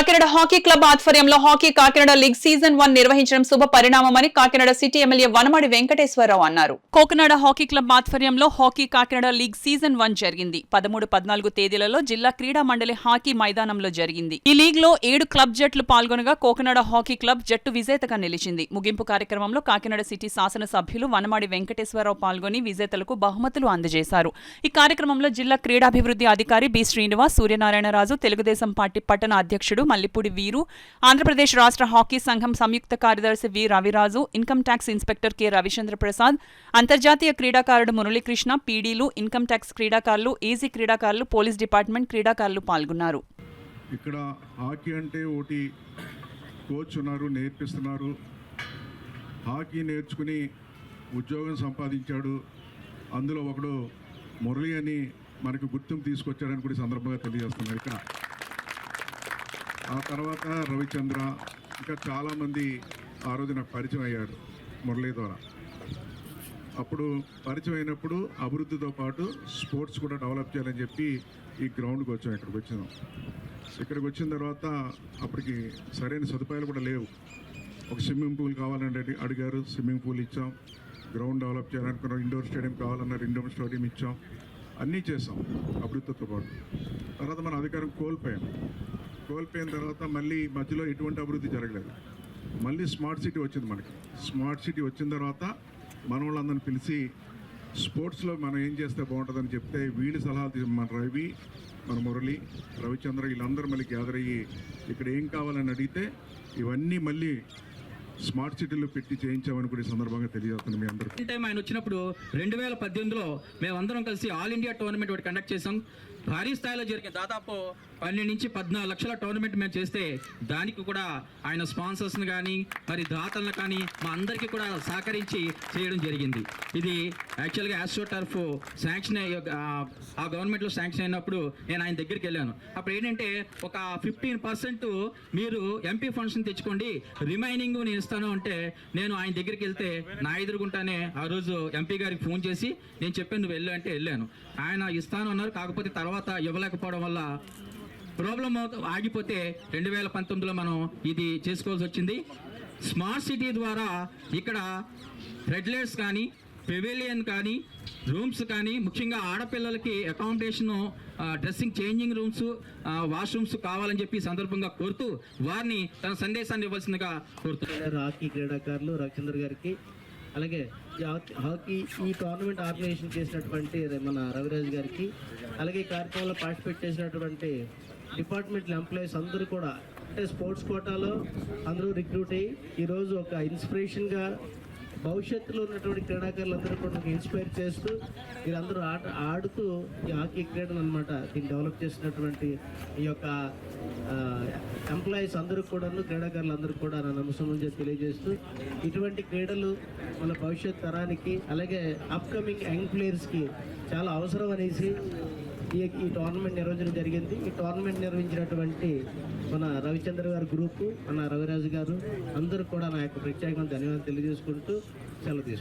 Kakinada hockey club ఆధ్వర్యంలో hockey Kakinada league season 1 నిర్వహించడం శుభ పరిణామమని కాకినాడ సిటీ ఎమ్మెల్యే వనమాడి వెంకటేశ్వరరావు అన్నారు. కాకినాడ హాకీ క్లబ్ ఆధ్వర్యంలో హాకీ కాకినాడ లీగ్ సీజన్ 1 జరిగింది. 13-14 తేదీలలో జిల్లా క్రీడా మండలి హాకీ మైదానంలో జరిగింది. ఈ లీగ్ లో 7 క్లబ్ జట్లు పాల్గొనగా కాకినాడ హాకీ క్లబ్ జట్టు విజేతగా నిలిచింది. ముగింపు కార్యక్రమంలో కాకినాడ సిటీ శాసన సభ్యులు వనమాడి వెంకటేశ్వరరావు పాల్గొని విజేతలకు బహుమతులు అందజేశారు. ఈ కార్యక్రమంలో జిల్లా క్రీడాభివృద్ధి అధికారి బి శ్రీనివాస్, సూర్యనారాయణరాజు, తెలుగుదేశం పార్టీ పట్టణ అధ్యక్షుడు మల్లిపూడి వీరు, ఆంధ్రప్రదేశ్ రాష్ట్ర హాకీ సంఘం సంయుక్త కార్యదర్శి V Raviraju, income tax inspector K Ravichandra Prasad, అంతర్జాతీయ క్రీడాకారుడు మురళీకృష్ణ, పీడీలు, ఇన్కమ్ ట్యాక్స్ క్రీడాకారులు, ఈజీ క్రీడాకారులు, పోలీస్ డిపార్ట్మెంట్ క్రీడాకారులు పాల్గొన్నారు. ఇక్కడ హాకీ అంటే ఒకటి కోచ్ ఉన్నారు, నేర్పిస్తున్నారు. హాకీ నేర్చుకుని ఉద్యోగం సంపాదించాడు. అందులో ఒకడు మురళి అని మనకు గుర్తింపు తీసుకొచ్చాడని కూడా సందర్భంగా తెలియజేస్తున్నారు. ఇక్కడ ఆ తర్వాత రవిచంద్ర, ఇంకా చాలామంది ఆ రోజు నాకు పరిచయం అయ్యాడు మురళి ద్వారా. అప్పుడు పరిచయం అయినప్పుడు అభివృద్ధితో పాటు స్పోర్ట్స్ కూడా డెవలప్ చేయాలని చెప్పి ఈ గ్రౌండ్కి వచ్చాం. ఇక్కడికి వచ్చిన తర్వాత అప్పటికి సరైన సదుపాయాలు కూడా లేవు. ఒక స్విమ్మింగ్ పూల్ కావాలని అడిగారు, స్విమ్మింగ్ పూల్ ఇచ్చాం. గ్రౌండ్ డెవలప్ చేయాలనుకున్నాం, ఇండోర్ స్టేడియం కావాలన్నారు, ఇండోర్ స్టేడియం ఇచ్చాం. అన్నీ చేసాం అభివృద్ధితో పాటు. తర్వాత మన అధికారం కోల్పోయిన తర్వాత మళ్ళీ మధ్యలో ఎటువంటి అభివృద్ధి జరగలేదు. మళ్ళీ స్మార్ట్ సిటీ వచ్చింది మనకి. స్మార్ట్ సిటీ వచ్చిన తర్వాత మన వాళ్ళందరిని పిలిచి స్పోర్ట్స్లో మనం ఏం చేస్తే బాగుంటుందని చెప్తే వీడి సలహాలు మన రవి, మన మురళి, రవిచంద్ర వీళ్ళందరూ మళ్ళీ గ్యాదర్ అయ్యి ఇక్కడ ఏం కావాలని అడిగితే ఇవన్నీ మళ్ళీ స్మార్ట్ సిటీలో పెట్టి చేయించామని కూడా ఈ సందర్భంగా తెలియజేస్తున్నాం మీ అందరికీ. టైం ఆయన వచ్చినప్పుడు 2018లో మేమందరం కలిసి ఆల్ ఇండియా టోర్నమెంట్ ఒకటి కండక్ట్ చేసాం. భారీ స్థాయిలో జరిగే దాదాపు 12 నుంచి 14 లక్షల టోర్నమెంట్ మేము చేస్తే దానికి కూడా ఆయన స్పాన్సర్స్ని కానీ మరి దాతలను కానీ మా అందరికీ కూడా సహకరించి చేయడం జరిగింది. ఇది యాక్చువల్గా ఆస్ట్రోటర్ఫ్ శాంక్షన్ ఆ గవర్నమెంట్లో శాంక్షన్ అయినప్పుడు నేను ఆయన దగ్గరికి వెళ్ళాను. అప్పుడు ఏంటంటే ఒక 15% మీరు ఎంపీ ఫండ్స్ని తెచ్చుకోండి, రిమైనింగ్ నేను ఇస్తాను అంటే నేను ఆయన దగ్గరికి వెళ్తే నా ఎదురుగుంటానే ఆ రోజు ఎంపీ గారికి ఫోన్ చేసి నేను చెప్పాను నువ్వు వెళ్ళు అంటే వెళ్ళాను. ఆయన ఇస్తాను అన్నారు. కాకపోతే తర్వాత ఇవ్వలేకపోవడం వల్ల ప్రాబ్లం ఆగిపోతే 2019లో మనం ఇది చేసుకోవాల్సి వచ్చింది. స్మార్ట్ సిటీ ద్వారా ఇక్కడ రెడ్ లైట్స్ కానీ, పెవిలియన్ కానీ, రూమ్స్ కానీ, ముఖ్యంగా ఆడపిల్లలకి accommodation, dressing changing rooms, washrooms కావాలని చెప్పి సందర్భంగా కోరుతూ వారిని తన సందేశాన్ని ఇవ్వాల్సిందిగా కోరుతున్నారు. హాకీ క్రీడాకారులు రవిచంద్ర గారికి, అలాగే హాకీ ఈ టోర్నమెంట్ ఆర్గనైజేషన్ చేసినటువంటి మన రవిరాజు గారికి, అలాగే ఈ కార్యక్రమంలో పార్టిసిపేట్ చేసినటువంటి డిపార్ట్మెంట్ ఎంప్లాయీస్ అందరూ కూడా, అంటే స్పోర్ట్స్ కోటాలో అందరూ రిక్రూట్ అయ్యి ఈరోజు ఒక ఇన్స్పిరేషన్గా భవిష్యత్తులో ఉన్నటువంటి క్రీడాకారులందరూ కూడా ఇన్స్పైర్ చేస్తూ వీరందరూ ఆడుతూ ఈ హాకీ క్రీడను అనమాట దీన్ని డెవలప్ చేసినటువంటి ఈ యొక్క ఎంప్లాయీస్ అందరూ కూడాను, క్రీడాకారులందరూ కూడా నా నమస్కారం తెలియజేస్తూ ఇటువంటి క్రీడలు మన భవిష్యత్ తరానికి అలాగే అప్కమింగ్ యంగ్ ప్లేయర్స్కి చాలా అవసరం అనేసి ఈ టోర్నమెంట్ నిర్వహించడం జరిగింది. ఈ టోర్నమెంట్ నిర్వహించినటువంటి మన రవిచంద్ర గారి గ్రూపు, మన రవిరాజు గారు అందరూ కూడా నా యొక్క ప్రత్యేకంగా ధన్యవాదాలు తెలియజేసుకుంటూ సెలవు తీసుకుంటాను.